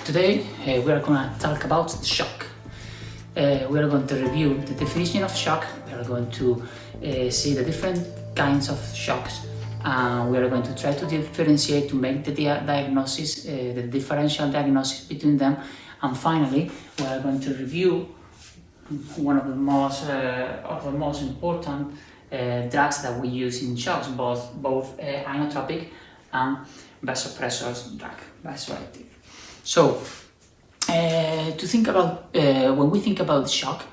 Today we are going to talk about shock. We are going to review the definition of shock. We are going to see the different kinds of shocks. We are going to try to differentiate to make the diagnosis, the differential diagnosis between them. And finally, we are going to review one of the most important drugs that we use in shocks, both inotropic and vasopressor drug, Vasoactive. So, to think about when we think about shock,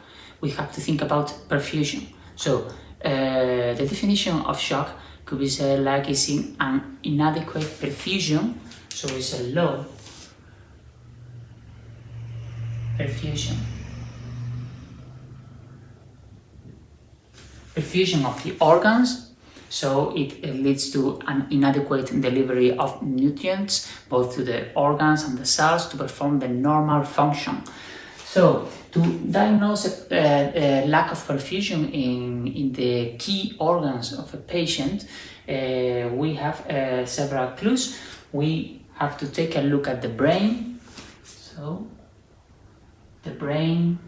we have to think about perfusion. So, the definition of shock could be said like it's an inadequate perfusion. So it's a low perfusion. Perfusion of the organs, so it leads to an inadequate delivery of nutrients both to the organs and the cells to perform the normal function. So to diagnose a lack of perfusion in the key organs of a patient, we have several clues. We have to take a look at the brain. So the brain.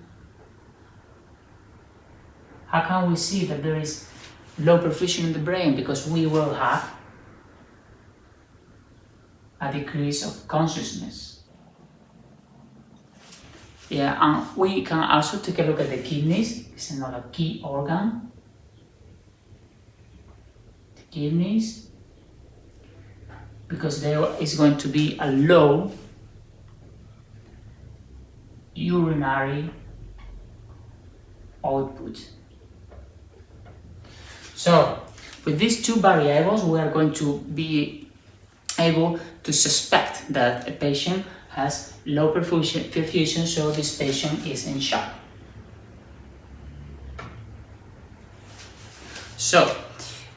How can we see that there is low perfusion in the brain? Because we will have a decrease of consciousness. Yeah, and we can also take a look at the kidneys. It's another key organ. The kidneys, because there is going to be a low urinary output. So, with these two variables, we are going to be able to suspect that a patient has low perfusion, so this patient is in shock. So,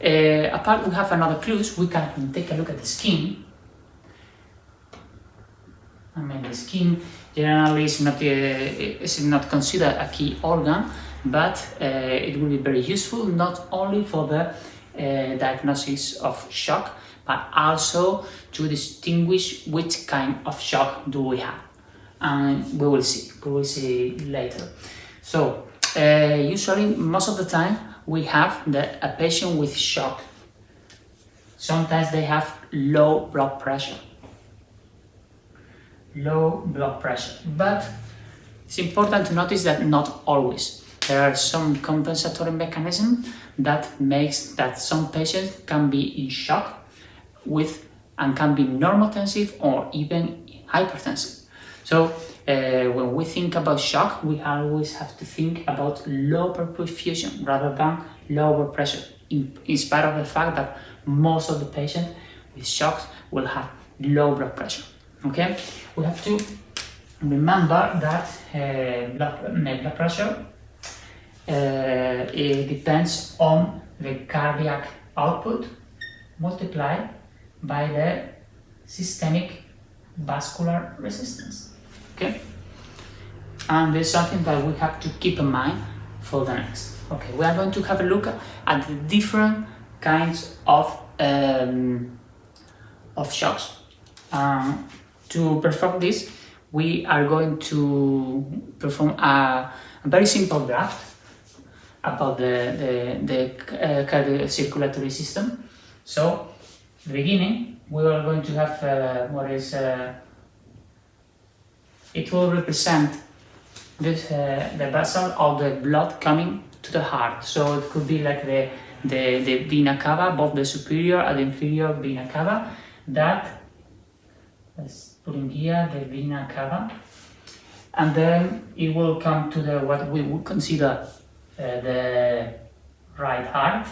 apart we have another clues. We can take a look at the skin. I mean, the skin generally is not considered a key organ, but it will be very useful not only for the diagnosis of shock, but also to distinguish which kind of shock do we have. And we will see later. So usually most of the time we have a patient with shock. Sometimes they have low blood pressure, but it's important to notice that not always. There are some compensatory mechanisms that makes that some patients can be in shock and can be normotensive or even hypertensive. So when we think about shock, we always have to think about low perfusion rather than lower pressure, in spite of the fact that most of the patients with shocks will have low blood pressure. Okay, we have to remember that blood pressure it depends on the cardiac output multiplied by the systemic vascular resistance. Okay, and there's something that we have to keep in mind for the next. Okay, we are going to have a look at the different kinds of shocks. To perform this, we are going to perform a very simple draft about the cardiocirculatory system. So, at the beginning, we are going to have it will represent this, the vessel of the blood coming to the heart. So it could be like the vena cava, both the superior and the inferior vena cava. That, let's put in here the vena cava, and then it will come to the what we would consider the right heart.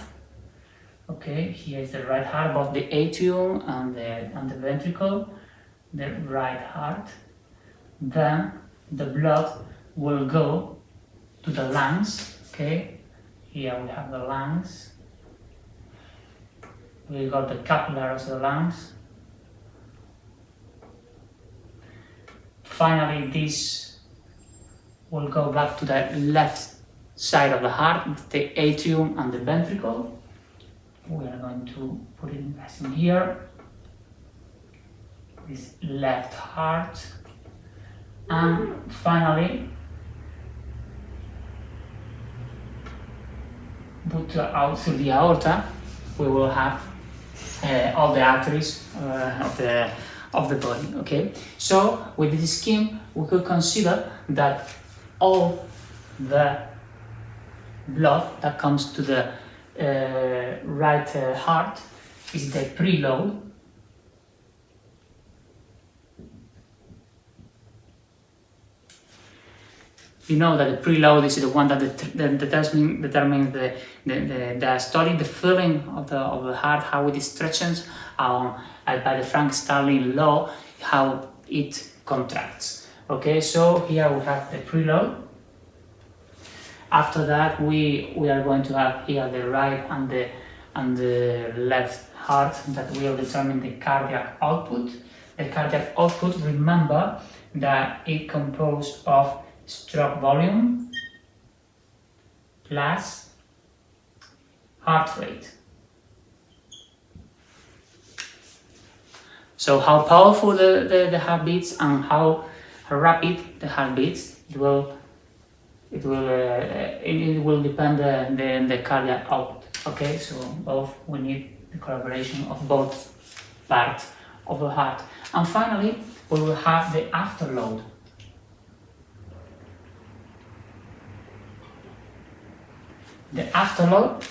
Okay, here is the right heart, both the atrium and the ventricle, the right heart. Then the blood will go to the lungs. Okay, here we have the lungs. We got the capillaries of the lungs. Finally, this will go back to the left side of the heart, the atrium and the ventricle. We are going to put it in here. This left heart, And finally, put out through the aorta, we will have all the arteries of the body. Okay, so with this scheme, we could consider that all the blood that comes to the right heart is the preload. You know that the preload is the one that determines the study, the feeling of the heart, how it stretches, by the Frank Starling law, how it contracts. Okay, so here we have the preload. After that, we are going to have here the right and the left heart that will determine the cardiac output. The cardiac output, remember that it composed of stroke volume plus heart rate. So how powerful the heart beats and how rapid the heart beats, it will depend the cardiac output. Okay, so both, we need the collaboration of both parts of the heart. And finally, we will have the afterload. The afterload,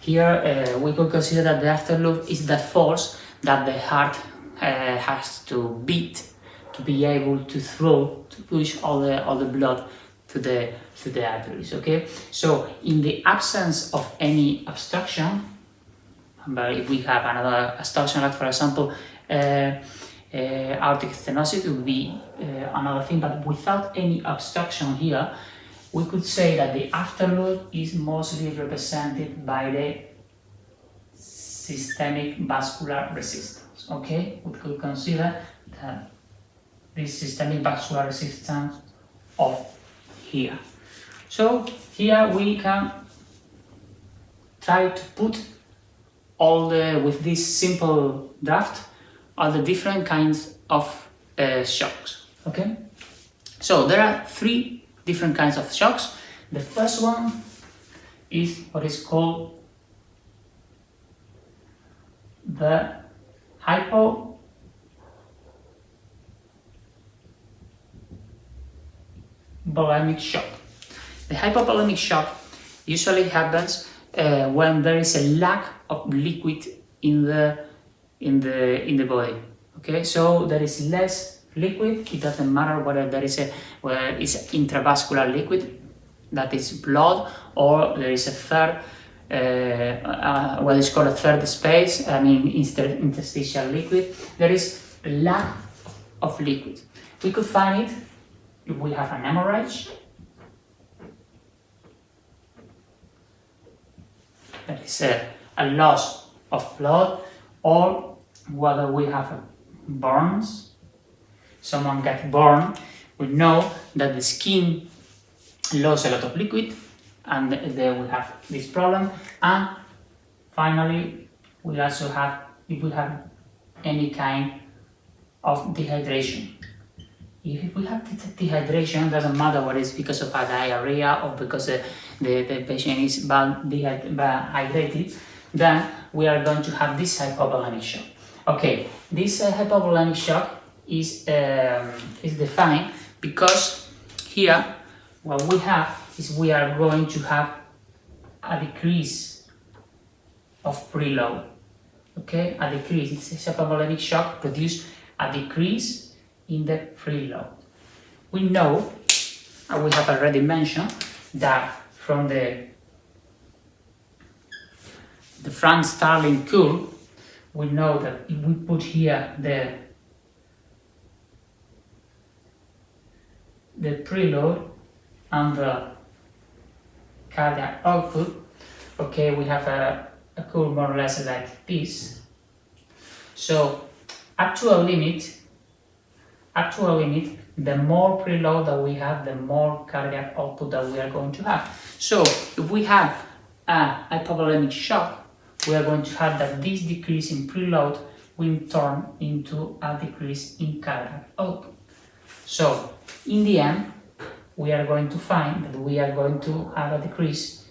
here we could consider that the afterload is the force that the heart has to beat to be able to push all the blood to the arteries. Okay, so in the absence of any obstruction, but if we have another obstruction, like for example aortic stenosis, it would be another thing, but without any obstruction here, we could say that the afterload is mostly represented by the systemic vascular resistance. Okay, we could consider that this systemic vascular resistance of here. So here we can try to put with this simple draft, all the different kinds of shocks. Okay, so there are 3 different kinds of shocks. The first one is what is called the hypovolemic shock. The hypovolemic shock usually happens when there is a lack of liquid in the body. Okay, so there is less liquid. It doesn't matter whether it's intravascular liquid, that is blood, or there is a third, what is called a third space, I mean interstitial liquid. There is a lack of liquid. We could find it if we have an hemorrhage. That is a loss of blood, or whether we have burns. Someone get burned, we know that the skin lost a lot of liquid, and then we have this problem. And finally, we also have, if we have any kind of dehydration. If we have dehydration, doesn't matter whether it's because of a diarrhea or because the patient is bad hydrated, then we are going to have this hypovolemic shock. Okay, this hypovolemic shock is defined because here what we have is we are going to have a decrease of preload. Okay, a decrease. It's a hypovolemic shock produce a decrease in the preload. We know, and we have already mentioned, that from the Frank Starling curve, we know that if we put here the preload and the cardiac output, okay, we have a curve more or less like this. So up to a limit, the more preload that we have, the more cardiac output that we are going to have. So if we have a hypovolemic shock, we are going to have that this decrease in preload will turn into a decrease in cardiac output. So in the end, we are going to find that we are going to have a decrease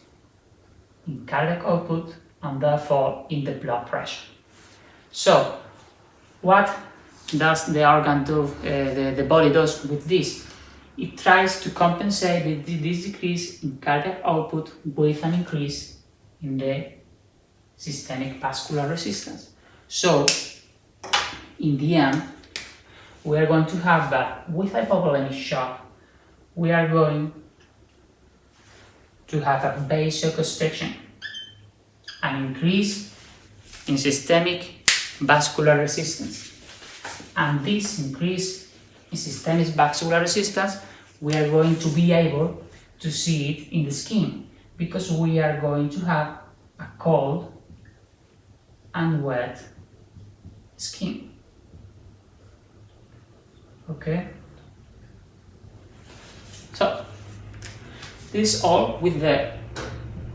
in cardiac output and therefore in the blood pressure. So what does the organ do, the body does with this? It tries to compensate with this decrease in cardiac output with an increase in the systemic vascular resistance. So in the end, we are going to have that with hypovolemic shock, we are going to have a vasoconstriction, an increase in systemic vascular resistance. And this increase in systemic vascular resistance, we are going to be able to see it in the skin, because we are going to have a cold and wet skin. Okay? So, this is all with the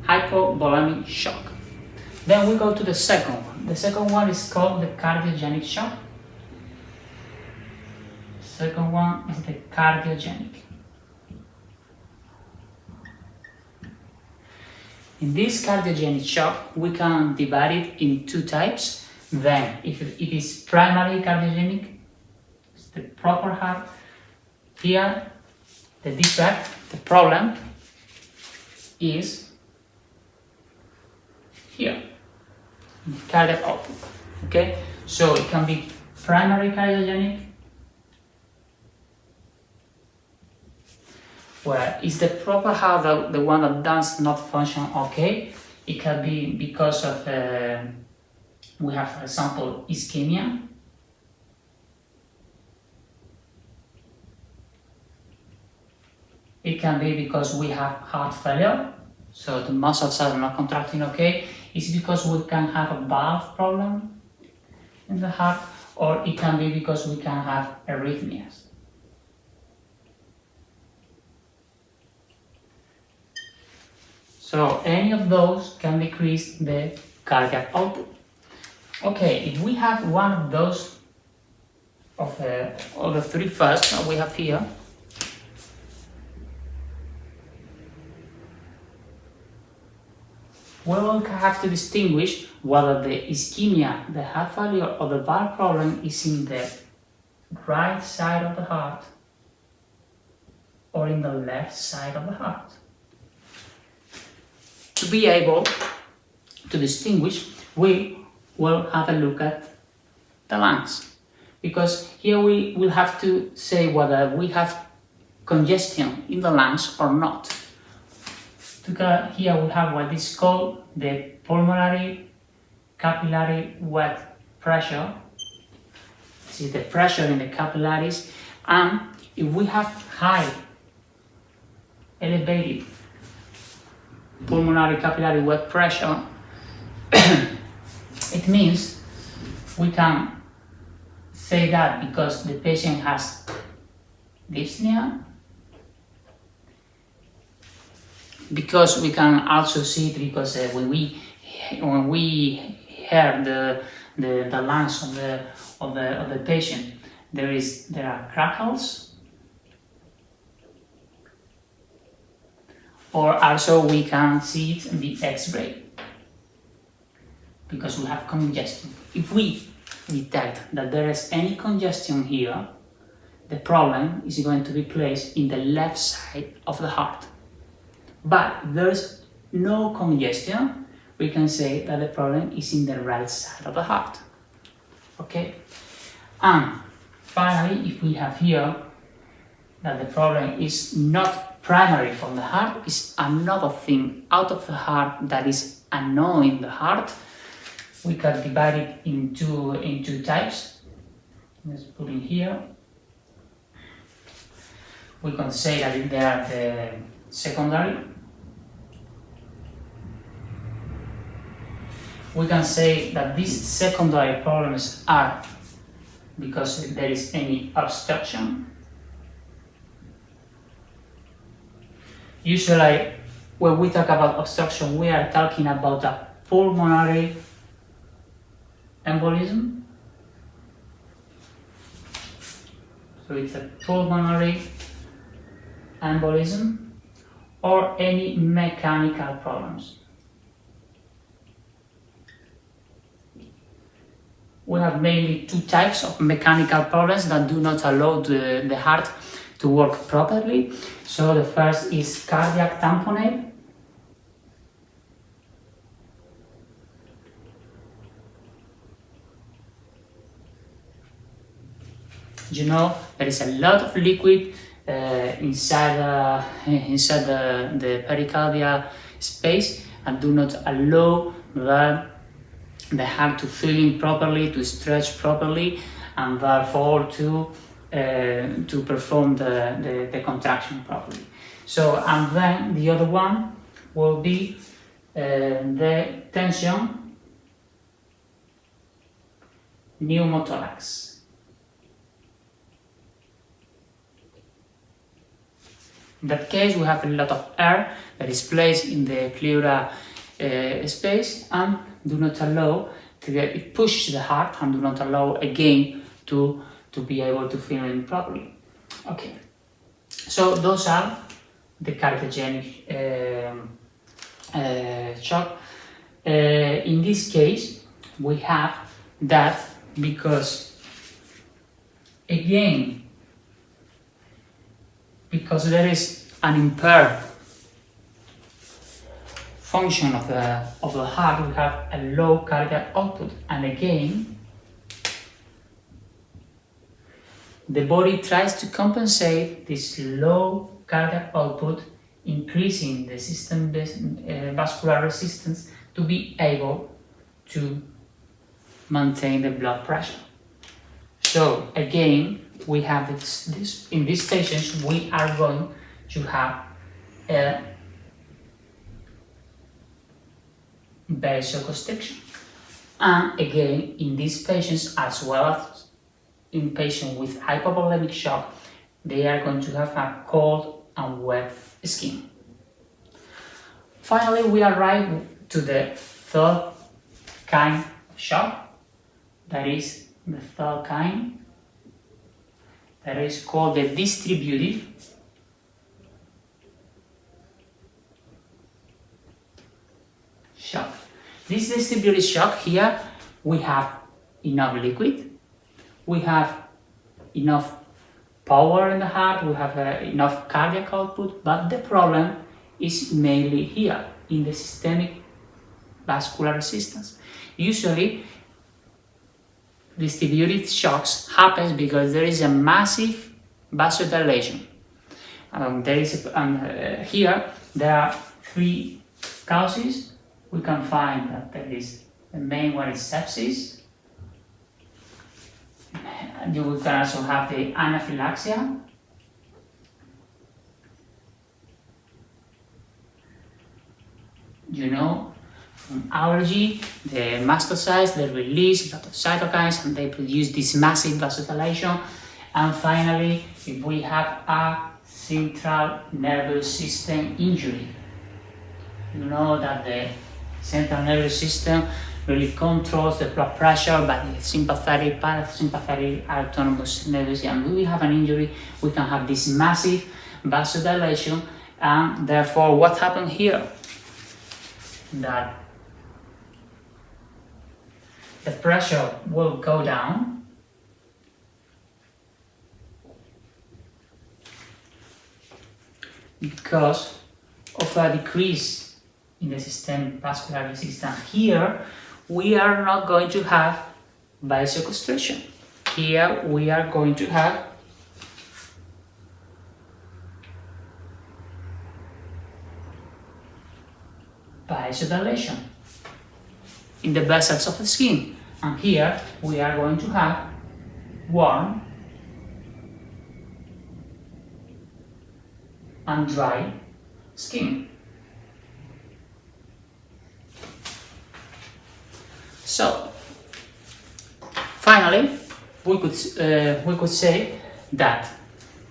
hypovolemic shock. Then we go to the second one. The second one is called the cardiogenic shock. The second one is the cardiogenic. In this cardiogenic shock, we can divide it in two types. Then, if it is primary cardiogenic, it's the proper heart. Here, the defect, the problem, is here, cardiac output. Okay, so it can be primary cardiogenic, where is the proper heart the one that does not function okay. It can be because of we have, for example, ischemia. It can be because we have heart failure, so the muscles are not contracting okay. It's because we can have a valve problem in the heart, or it can be because we can have arrhythmias. So any of those can decrease the cardiac output. Okay, if we have one of those, of the three first that we have here, we will have to distinguish whether the ischemia, the heart failure, or the valve problem is in the right side of the heart or in the left side of the heart. To be able to distinguish, we will have a look at the lungs, because here we will have to say whether we have congestion in the lungs or not. Here we have what is called the pulmonary capillary wet pressure. This is the pressure in the capillaries, and if we have high, elevated pulmonary capillary wet pressure, it means we can say that because the patient has dyspnea, because we can also see it because when we hear the lungs of the patient, there are crackles, or also we can see it in the X-ray because we have congestion. If we detect that there is any congestion here, the problem is going to be placed in the left side of the heart. But if there is no congestion, we can say that the problem is in the right side of the heart. Okay? And finally, if we have here that the problem is not primary from the heart, is another thing out of the heart that is annoying the heart, we can divide it in two types. Let's put in here. We can say that they are the secondary. We can say that these secondary problems are because there is any obstruction. Usually, when we talk about obstruction, we are talking about a pulmonary embolism. with a pulmonary embolism or any mechanical problems. We have mainly two types of mechanical problems that do not allow the heart to work properly. So the first is cardiac tamponade. You know, there is a lot of liquid inside the pericardial space and do not allow the heart to fill in properly, to stretch properly, and therefore to perform the contraction properly. So, and then the other one will be the tension pneumothorax. In that case, we have a lot of air that is placed in the pleural space and do not allow it pushes the heart and do not allow again to be able to fill in properly. Okay, so those are the cardiogenic shock. In this case, we have that because again, because there is an impaired function of the heart, we have a low cardiac output, and again the body tries to compensate this low cardiac output, increasing the system vascular resistance to be able to maintain the blood pressure. So again, we have this in these patients we are going to have a vasoconstriction, and again in these patients as well as in patients with hypovolemic shock, they are going to have a cold and wet skin. Finally, we arrive to the third kind of shock, that is the third kind, that is called the distributive shock. This distributive shock, here we have enough liquid, we have enough power in the heart, we have enough cardiac output, but the problem is mainly here in the systemic vascular resistance. Usually, distributive shocks happens because there is a massive vasodilation. Here there are three causes. We can find that there is the main one is sepsis. You can also have the anaphylaxia. You know, from allergy, the mastocytes, they release a lot of cytokines and they produce this massive vasodilation. And finally, if we have a central nervous system injury, you know that the central nervous system really controls the blood pressure, but the sympathetic, parasympathetic, autonomous nervous system. When we have an injury, we can have this massive vasodilation, and therefore what happened here? That the pressure will go down, because of a decrease in the systemic vascular resistance. Here we are not going to have vasoconstriction. Here we are going to have vasodilation in the vessels of the skin, and here we are going to have warm and dry skin. So finally, we could say that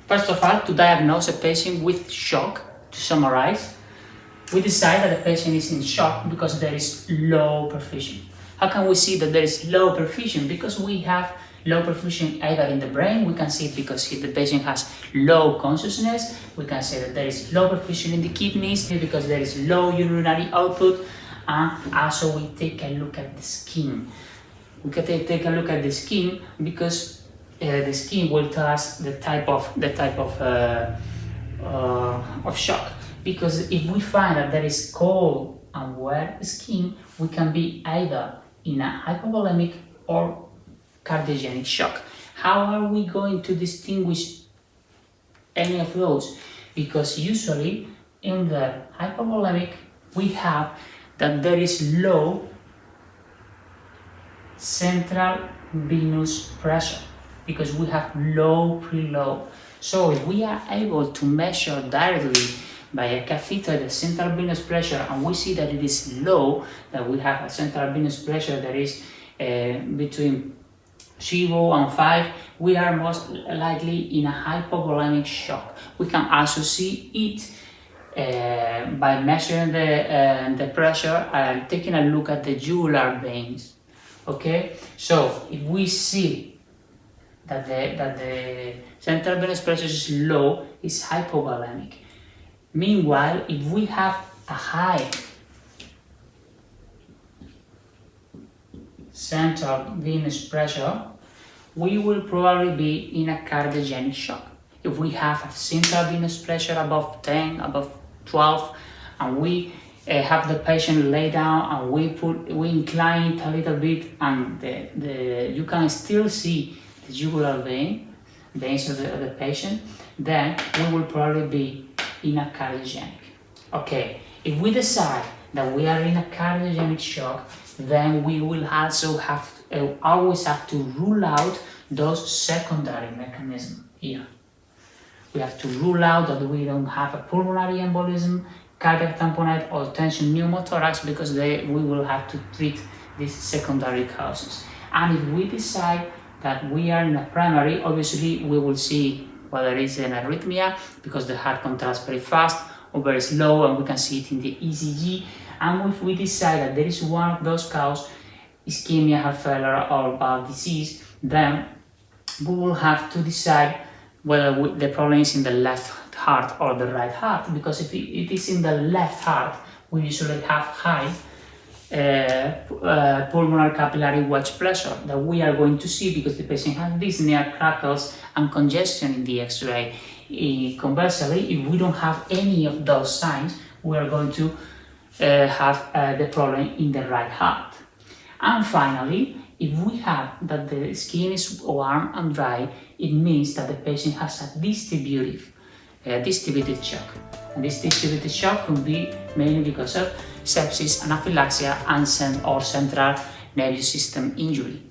first of all, to diagnose a patient with shock, to summarize, we decide that the patient is in shock because there is low perfusion. How can we see that there is low perfusion? Because we have Low perfusion either in the brain, we can see it because the patient has low consciousness. We can say that there is low perfusion in the kidneys because there is low urinary output. And also we take a look at the skin. We can take a look at the skin because the skin will tell us the type of shock. Because if we find that there is cold and wet skin, we can be either in a hypovolemic or cardiogenic shock. How are we going to distinguish any of those? Because usually in the hypovolemic we have that there is low central venous pressure because we have low preload. So if we are able to measure directly by a catheter the central venous pressure and we see that it is low, that we have a central venous pressure that is between 0 and 5, we are most likely in a hypovolemic shock. We can also see it by measuring the pressure and taking a look at the jugular veins. Okay, so if we see that the central venous pressure is low, it's hypovolemic. Meanwhile, if we have a high central venous pressure, we will probably be in a cardiogenic shock. If we have a central venous pressure above 10, above 12, and we have the patient lay down and we incline it a little bit, and you can still see the jugular veins of the patient, then we will probably be in a cardiogenic. Okay, if we decide that we are in a cardiogenic shock, then we will also always have to rule out those secondary mechanisms here. We have to rule out that we don't have a pulmonary embolism, cardiac tamponade, or tension pneumothorax because we will have to treat these secondary causes. And if we decide that we are in a primary, obviously we will see whether it's an arrhythmia because the heart contracts very fast or very slow, and we can see it in the ECG. And if we decide that there is one of those causes, ischemia, heart failure, or valve disease, then we will have to decide whether the problem is in the left heart or the right heart, because if it is in the left heart, we usually have high pulmonary capillary wedge pressure that we are going to see because the patient has dyspnea, crackles, and congestion in the X-ray. Conversely, if we don't have any of those signs, we are going to have the problem in the right heart. And finally, if we have that the skin is warm and dry, it means that the patient has a distributed shock. And this distributed shock could be mainly because of sepsis, anaphylaxia, and or central nervous system injury.